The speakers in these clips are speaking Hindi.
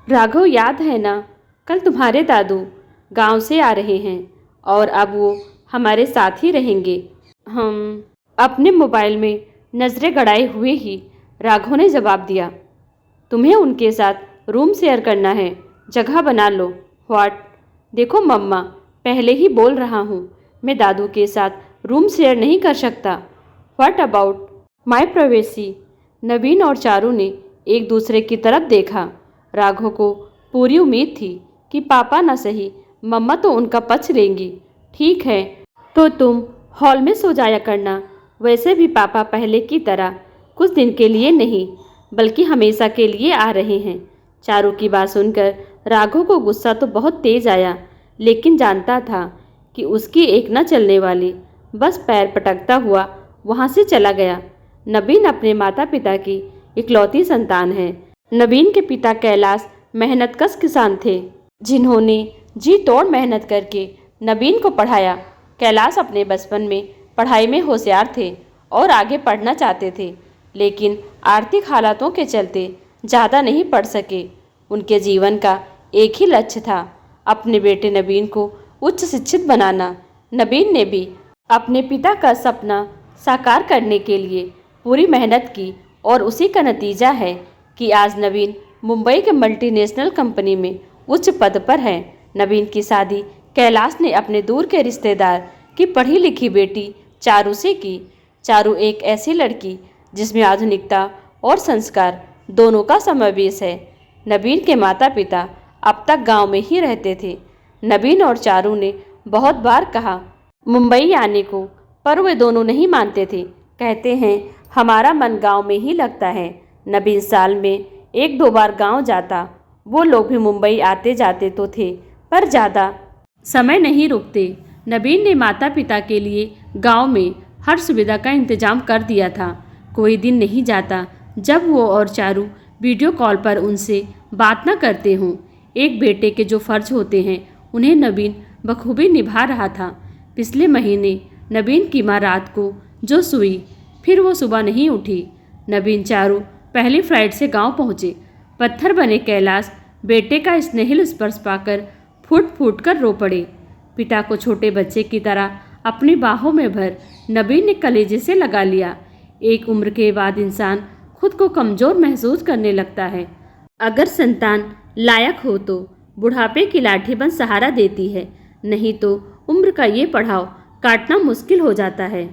राघव, याद है ना, कल तुम्हारे दादू गांव से आ रहे हैं और अब वो हमारे साथ ही रहेंगे। हम अपने मोबाइल में नज़रें गड़ाए हुए ही राघव ने जवाब दिया, तुम्हें उनके साथ रूम शेयर करना है, जगह बना लो। व्हाट? देखो मम्मा, पहले ही बोल रहा हूँ, मैं दादू के साथ रूम शेयर नहीं कर सकता। What about my privacy? Naveen और चारू ने एक दूसरे की तरफ देखा। राघव को पूरी उम्मीद थी कि पापा न सही मम्मा तो उनका पक्ष लेंगी। ठीक है, तो तुम हॉल में सो जाया करना। वैसे भी पापा पहले की तरह कुछ दिन के लिए नहीं बल्कि हमेशा के लिए आ रहे हैं। चारू की बात सुनकर राघव को गुस्सा तो बहुत तेज आया, लेकिन जानता था कि उसकी एक न चलने वाली। बस पैर पटकता हुआ वहाँ से चला गया। नवीन अपने माता पिता की इकलौती संतान है। नवीन के पिता कैलाश मेहनतकश किसान थे, जिन्होंने जी तोड़ मेहनत करके नवीन को पढ़ाया। कैलाश अपने बचपन में पढ़ाई में होशियार थे और आगे पढ़ना चाहते थे, लेकिन आर्थिक हालातों के चलते ज़्यादा नहीं पढ़ सके। उनके जीवन का एक ही लक्ष्य था, अपने बेटे नवीन को उच्च शिक्षित बनाना। नवीन ने भी अपने पिता का सपना साकार करने के लिए पूरी मेहनत की और उसी का नतीजा है कि आज नवीन मुंबई के मल्टीनेशनल कंपनी में उच्च पद पर है। नवीन की शादी कैलाश ने अपने दूर के रिश्तेदार की पढ़ी लिखी बेटी चारू से की। चारू एक ऐसी लड़की जिसमें आधुनिकता और संस्कार दोनों का समावेश है। नवीन के माता पिता अब तक गांव में ही रहते थे। नवीन और चारू ने बहुत बार कहा मुंबई आने को, पर वे दोनों नहीं मानते थे। कहते हैं हमारा मन गांव में ही लगता है। नवीन साल में एक दो बार गांव जाता। वो लोग भी मुंबई आते जाते तो थे, पर ज़्यादा समय नहीं रुकते। नवीन ने माता पिता के लिए गांव में हर सुविधा का इंतजाम कर दिया था। कोई दिन नहीं जाता जब वो और चारू वीडियो कॉल पर उनसे बात न करते हों। एक बेटे के जो फर्ज होते हैं उन्हें नवीन बखूबी निभा रहा था। पिछले महीने नवीन की माँ रात को जो सोई, फिर वो सुबह नहीं उठी। नवीन चारू पहली फ्लाइट से गांव पहुँचे। पत्थर बने कैलाश बेटे का स्नेहिल स्पर्श पाकर फूट फूट कर रो पड़े। पिता को छोटे बच्चे की तरह अपनी बाहों में भर नवीन ने कलेजे से लगा लिया। एक उम्र के बाद इंसान खुद को कमज़ोर महसूस करने लगता है। अगर संतान लायक हो तो बुढ़ापे की लाठी बन सहारा देती है, नहीं तो उम्र का ये पड़ाव काटना मुश्किल हो जाता है।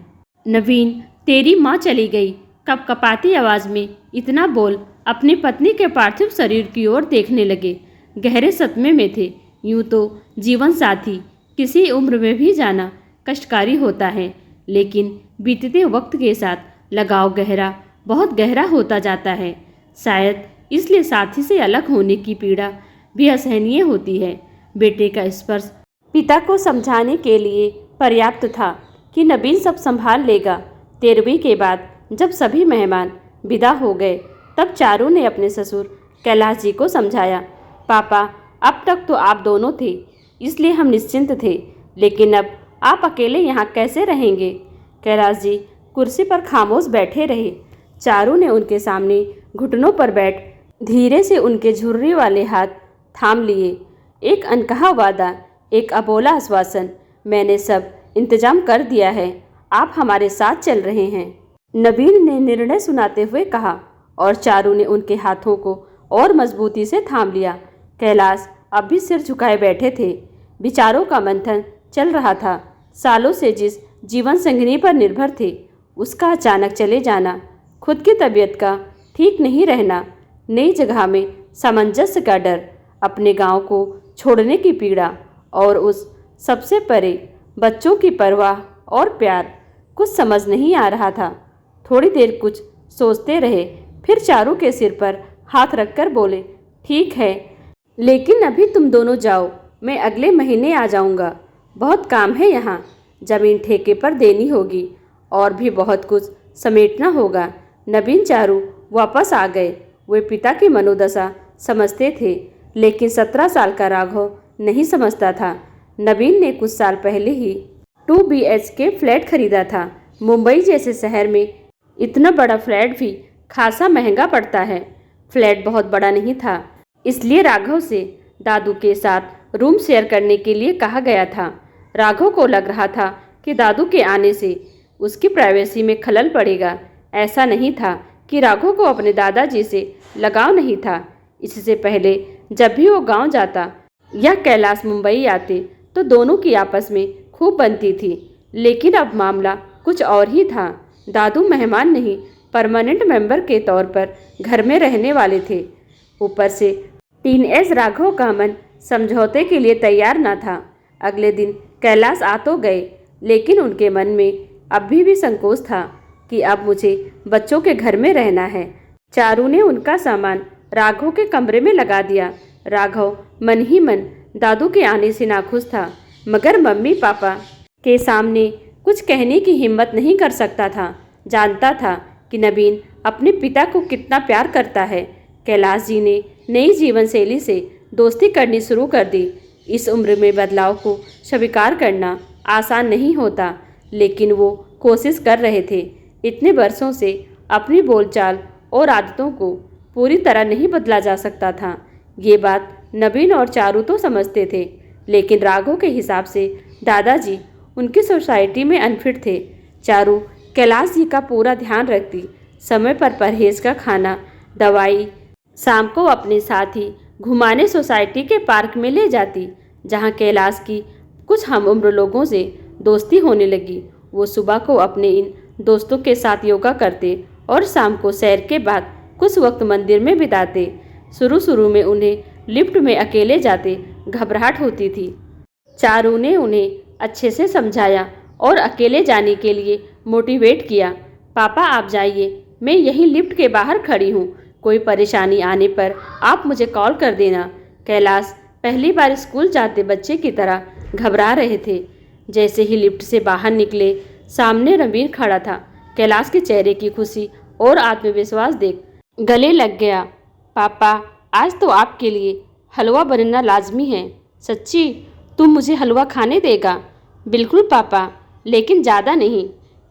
नवीन, तेरी माँ चली गई, कपकपाती आवाज़ में इतना बोल अपनी पत्नी के पार्थिव शरीर की ओर देखने लगे। गहरे सदमे में थे। यूं तो जीवन साथी किसी उम्र में भी जाना कष्टकारी होता है, लेकिन बीतते वक्त के साथ लगाव गहरा, बहुत गहरा होता जाता है। शायद इसलिए साथी से अलग होने की पीड़ा भी असहनीय होती है। बेटे का स्पर्श पिता को समझाने के लिए पर्याप्त था कि नवीन सब संभाल लेगा। 13वीं के बाद जब सभी मेहमान विदा हो गए, तब चारू ने अपने ससुर कैलाश जी को समझाया, पापा, अब तक तो आप दोनों थे, इसलिए हम निश्चिंत थे, लेकिन अब आप अकेले यहाँ कैसे रहेंगे? कैलाश जी कुर्सी पर खामोश बैठे रहे। चारू ने उनके सामने घुटनों पर बैठ धीरे से उनके झुर्री वाले हाथ थाम लिए। एक अनकहा वादा, एक अबोला आश्वासन, मैंने सब इंतजाम कर दिया है, आप हमारे साथ चल रहे हैं, नवीन ने निर्णय सुनाते हुए कहा, और चारू ने उनके हाथों को और मजबूती से थाम लिया। कैलाश अब भी सिर झुकाए बैठे थे। विचारों का मंथन चल रहा था। सालों से जिस जीवन संगिनी पर निर्भर थे, उसका अचानक चले जाना, खुद की तबीयत का ठीक नहीं रहना, नई जगह में सामंजस्य का डर, अपने गांव को छोड़ने की पीड़ा, और उस सबसे परे बच्चों की परवाह और प्यार, कुछ समझ नहीं आ रहा था। थोड़ी देर कुछ सोचते रहे, फिर चारू के सिर पर हाथ रखकर बोले, ठीक है, लेकिन अभी तुम दोनों जाओ, मैं अगले महीने आ जाऊंगा। बहुत काम है यहाँ, ज़मीन ठेके पर देनी होगी और भी बहुत कुछ समेटना होगा। नवीन चारू वापस आ गए। वे पिता की मनोदशा समझते थे, लेकिन 17 साल का राघव नहीं समझता था। नवीन ने कुछ साल पहले ही 2 BHK फ्लैट खरीदा था। मुंबई जैसे शहर में इतना बड़ा फ्लैट भी खासा महंगा पड़ता है। फ्लैट बहुत बड़ा नहीं था, इसलिए राघव से दादू के साथ रूम शेयर करने के लिए कहा गया था। राघव को लग रहा था कि दादू के आने से उसकी प्राइवेसी में खलल पड़ेगा। ऐसा नहीं था कि राघव को अपने दादाजी से लगाव नहीं था। इससे पहले जब भी वो गांव जाता या कैलाश मुंबई आते तो दोनों की आपस में खूब बनती थी। लेकिन अब मामला कुछ और ही था। दादू मेहमान नहीं, परमानेंट मेंबर के तौर पर घर में रहने वाले थे। ऊपर से टीनएज राघव का मन समझौते के लिए तैयार न था। अगले दिन कैलाश आ तो गए, लेकिन उनके मन में अभी भी संकोच था कि अब मुझे बच्चों के घर में रहना है। चारू ने उनका सामान राघव के कमरे में लगा दिया। राघव मन ही मन दादू के आने से नाखुश था, मगर मम्मी पापा के सामने कुछ कहने की हिम्मत नहीं कर सकता था। जानता था कि नवीन अपने पिता को कितना प्यार करता है। कैलाश जी ने नई जीवन शैली से दोस्ती करनी शुरू कर दी। इस उम्र में बदलाव को स्वीकार करना आसान नहीं होता, लेकिन वो कोशिश कर रहे थे। इतने वर्षों से अपनी बोलचाल और आदतों को पूरी तरह नहीं बदला जा सकता था। ये बात नवीन और चारू तो समझते थे, लेकिन राघव के हिसाब से दादाजी उनकी सोसाइटी में अनफिट थे। चारू कैलाश जी का पूरा ध्यान रखती, समय पर परहेज का खाना, दवाई, शाम को अपने साथ ही घुमाने सोसाइटी के पार्क में ले जाती, जहां कैलाश की कुछ हम उम्र लोगों से दोस्ती होने लगी। वो सुबह को अपने इन दोस्तों के साथ योगा करते और शाम को सैर के बाद कुछ वक्त मंदिर में बिताते। शुरू में उन्हें लिफ्ट में अकेले जाते घबराहट होती थी। चारू ने उन्हें अच्छे से समझाया और अकेले जाने के लिए मोटिवेट किया। पापा आप जाइए, मैं यहीं लिफ्ट के बाहर खड़ी हूँ, कोई परेशानी आने पर आप मुझे कॉल कर देना। कैलाश पहली बार स्कूल जाते बच्चे की तरह घबरा रहे थे। जैसे ही लिफ्ट से बाहर निकले, सामने रणबीर खड़ा था। कैलाश के चेहरे की खुशी और आत्मविश्वास देख गले लग गया। पापा, आज तो आपके लिए हलवा बनना लाजमी है। सच्ची? तुम मुझे हलवा खाने देगा? बिल्कुल पापा, लेकिन ज़्यादा नहीं।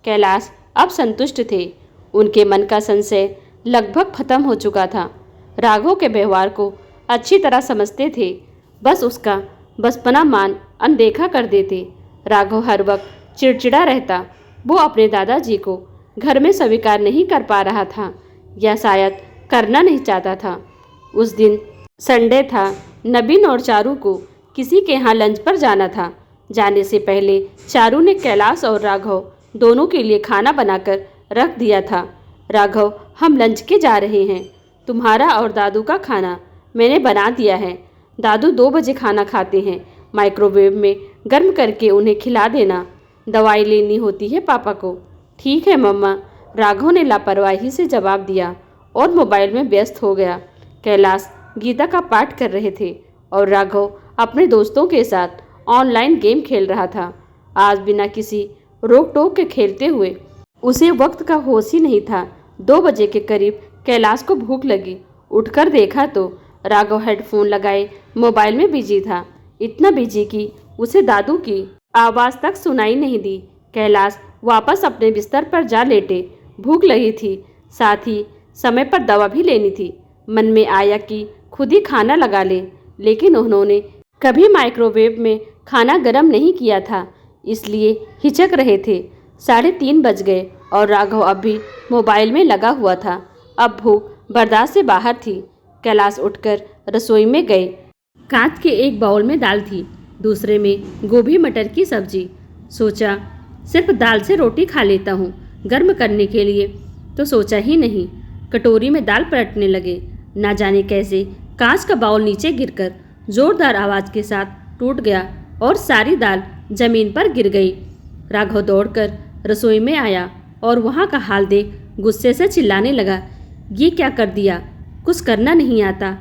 कैलाश अब संतुष्ट थे। उनके मन का संशय लगभग खत्म हो चुका था। राघव के व्यवहार को अच्छी तरह समझते थे, बस उसका बचपना मान अनदेखा कर देते। राघव हर वक्त चिड़चिड़ा रहता। वो अपने दादाजी को घर में स्वीकार नहीं कर पा रहा था, या शायद करना नहीं चाहता था। उस दिन संडे था। नवीन और चारू को किसी के यहाँ लंच पर जाना था। जाने से पहले चारू ने कैलाश और राघव दोनों के लिए खाना बनाकर रख दिया था। राघव, हम लंच के जा रहे हैं। तुम्हारा और दादू का खाना मैंने बना दिया है। दादू 2 बजे खाना खाते हैं। माइक्रोवेव में गर्म करके उन्हें खिला देना। दवाई लेनी होती है पापा को। ठीक है मम्मा, राघव ने लापरवाही से जवाब दिया और मोबाइल में व्यस्त हो गया। कैलाश गीता का पाठ कर रहे थे और राघव अपने दोस्तों के साथ ऑनलाइन गेम खेल रहा था। आज बिना किसी रोक टोक के खेलते हुए उसे वक्त का होश ही नहीं था। 2 बजे के करीब कैलाश को भूख लगी। उठकर देखा तो राघव हेडफोन लगाए मोबाइल में बिजी था। इतना बिजी कि उसे दादू की आवाज़ तक सुनाई नहीं दी। कैलाश वापस अपने बिस्तर पर जा लेटे। भूख लगी थी, साथ ही समय पर दवा भी लेनी थी। मन में आया कि खुद ही खाना लगा ले, लेकिन उन्होंने कभी माइक्रोवेव में खाना गर्म नहीं किया था, इसलिए हिचक रहे थे। 3:30 बज गए और राघव अब भी मोबाइल में लगा हुआ था। अब भूख बर्दाश्त से बाहर थी। कैलाश उठकर रसोई में गए। कांच के एक बाउल में दाल थी, दूसरे में गोभी मटर की सब्जी। सोचा सिर्फ दाल से रोटी खा लेता हूँ, गर्म करने के लिए तो सोचा ही नहीं। कटोरी में दाल पलटने लगे। ना जाने कैसे कांच का बाउल नीचे गिरकर जोरदार आवाज़ के साथ टूट गया और सारी दाल जमीन पर गिर गई। राघव दौड़कर रसोई में आया और वहाँ का हाल देख गुस्से से चिल्लाने लगा, ये क्या कर दिया? कुछ करना नहीं आता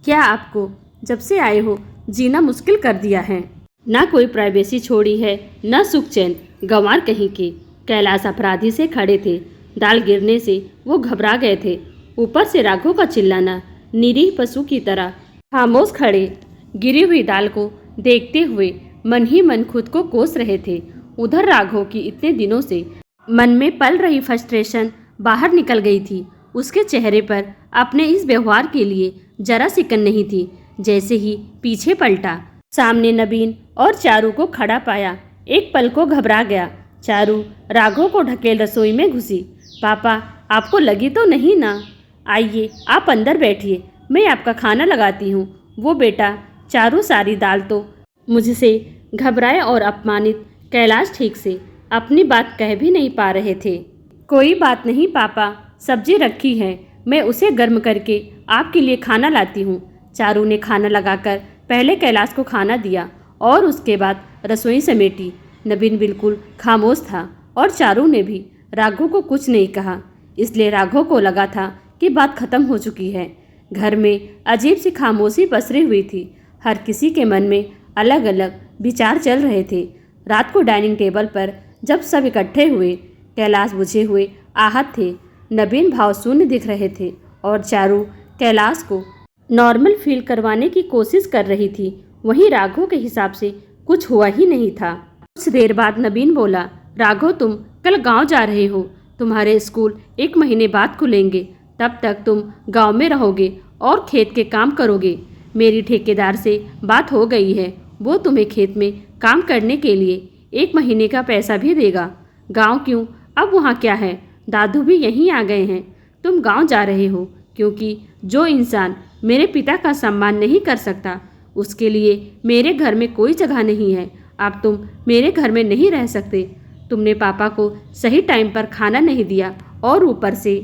क्या आपको? जब से आए हो जीना मुश्किल कर दिया है। ना कोई प्राइवेसी छोड़ी है, ना सुख चैन। गंवार कहीं के। कैलाश अपराधी से खड़े थे। दाल गिरने से वो घबरा गए थे। ऊपर से राघव का चिल्लाना। निरीह पशु की तरह खामोश खड़े, गिरी हुई दाल को देखते हुए मन ही मन खुद को कोस रहे थे। उधर राघव की इतने दिनों से मन में पल रही फ्रस्ट्रेशन बाहर निकल गई थी। उसके चेहरे पर अपने इस व्यवहार के लिए जरा सिकन नहीं थी। जैसे ही पीछे पलटा, सामने नबीन और चारू को खड़ा पाया। एक पल को घबरा गया। चारू राघव को ढकेल रसोई में घुसी। पापा, आपको लगी तो नहीं ना? आइए, आप अंदर बैठिए, मैं आपका खाना लगाती हूँ। वो बेटा, चारू सारी दाल तो मुझसे घबराए और अपमानित कैलाश ठीक से अपनी बात कह भी नहीं पा रहे थे। कोई बात नहीं पापा, सब्जी रखी है, मैं उसे गर्म करके आपके लिए खाना लाती हूँ। चारू ने खाना लगाकर पहले कैलाश को खाना दिया और उसके बाद रसोई समेटी। नबीन बिल्कुल खामोश था और चारू ने भी राघव को कुछ नहीं कहा। इसलिए राघव को लगा था कि बात खत्म हो चुकी है। घर में अजीब सी खामोशी पसरी हुई थी। हर किसी के मन में अलग अलग विचार चल रहे थे। रात को डाइनिंग टेबल पर जब सब इकट्ठे हुए, कैलाश बुझे हुए आहत थे, नबीन भाव शून्य दिख रहे थे और चारू कैलाश को नॉर्मल फील करवाने की कोशिश कर रही थी। वहीं राघव के हिसाब से कुछ हुआ ही नहीं था। कुछ देर बाद नबीन बोला, राघव, तुम कल गांव जा रहे हो। तुम्हारे स्कूल 1 महीने बाद खुलेंगे। तब तक तुम गांव में रहोगे और खेत के काम करोगे। मेरी ठेकेदार से बात हो गई है, वो तुम्हें खेत में काम करने के लिए 1 महीने का पैसा भी देगा। गांव क्यों, अब वहाँ क्या है, दादू भी यहीं आ गए हैं। तुम गांव जा रहे हो क्योंकि जो इंसान मेरे पिता का सम्मान नहीं कर सकता, उसके लिए मेरे घर में कोई जगह नहीं है। अब तुम मेरे घर में नहीं रह सकते। तुमने पापा को सही टाइम पर खाना नहीं दिया और ऊपर से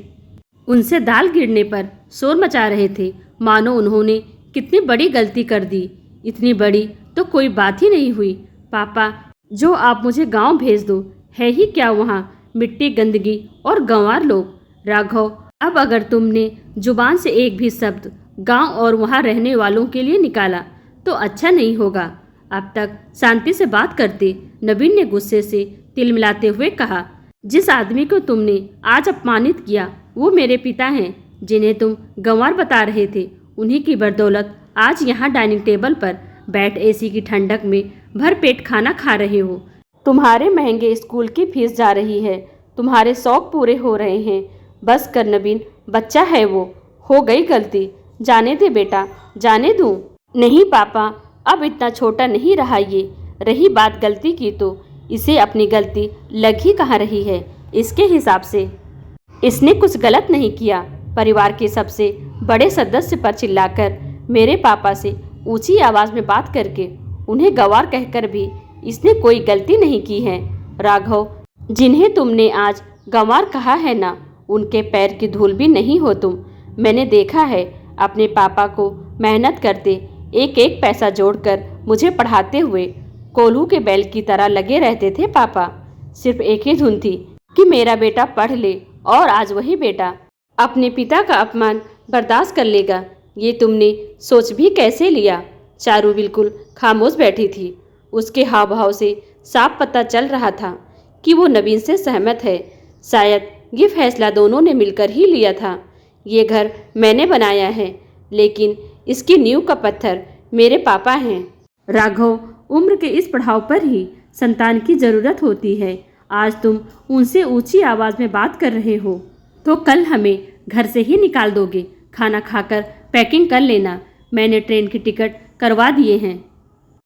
उनसे दाल गिरने पर शोर मचा रहे थे, मानो उन्होंने कितनी बड़ी गलती कर दी। इतनी बड़ी तो कोई बात ही नहीं हुई। पापा, जो आप मुझे गांव भेज दो, है ही क्या वहाँ मिट्टी, गंदगी और गंवार लोग। राघव, अब अगर तुमने जुबान से एक भी शब्द गांव और वहाँ रहने वालों के लिए निकाला तो अच्छा नहीं होगा। अब तक शांति से बात करते, नबीन ने गुस्से से तिलमिलाते हुए कहा। जिस आदमी को तुमने आज अपमानित किया वो मेरे पिता हैं, जिन्हें तुम गंवार बता रहे थे। उन्हीं की बदौलत आज यहाँ डाइनिंग टेबल पर बैठ एसी की ठंडक में भरपेट खाना खा रहे हो। तुम्हारे महंगे स्कूल की फीस जा रही है, तुम्हारे शौक पूरे हो रहे हैं। बस कर नबीन, बच्चा है वो, हो गई गलती, जाने दे बेटा, जाने दूँ। नहीं पापा, अब इतना छोटा नहीं रहा ये। रही बात गलती की तो इसे अपनी गलती लग ही कहाँ रही है। इसके हिसाब से इसने कुछ गलत नहीं किया। परिवार के सबसे बड़े सदस्य पर चिल्लाकर, मेरे पापा से ऊंची आवाज़ में बात करके, उन्हें गंवार कहकर भी इसने कोई गलती नहीं की है। राघव, जिन्हें तुमने आज गंवार कहा है ना, उनके पैर की धूल भी नहीं हो तुम। मैंने देखा है अपने पापा को मेहनत करते, एक एक पैसा जोड़कर मुझे पढ़ाते हुए। कोल्हू के बैल की तरह लगे रहते थे पापा। सिर्फ एक ही धुन थी कि मेरा बेटा पढ़ ले, और आज वही बेटा अपने पिता का अपमान बर्दाश्त कर लेगा। ये तुमने सोच भी कैसे लिया? चारू बिल्कुल खामोश बैठी थी। उसके हाव भाव से साफ पता चल रहा था कि वो नबीन से सहमत है। शायद ये फैसला दोनों ने मिलकर ही लिया था। ये घर मैंने बनाया है, लेकिन इसकी नींव का पत्थर मेरे पापा हैं। राघव, उम्र के इस पड़ाव पर ही संतान की ज़रूरत होती है। आज तुम उनसे ऊंची आवाज़ में बात कर रहे हो तो कल हमें घर से ही निकाल दोगे। खाना खाकर पैकिंग कर लेना, मैंने ट्रेन की टिकट करवा दिए हैं।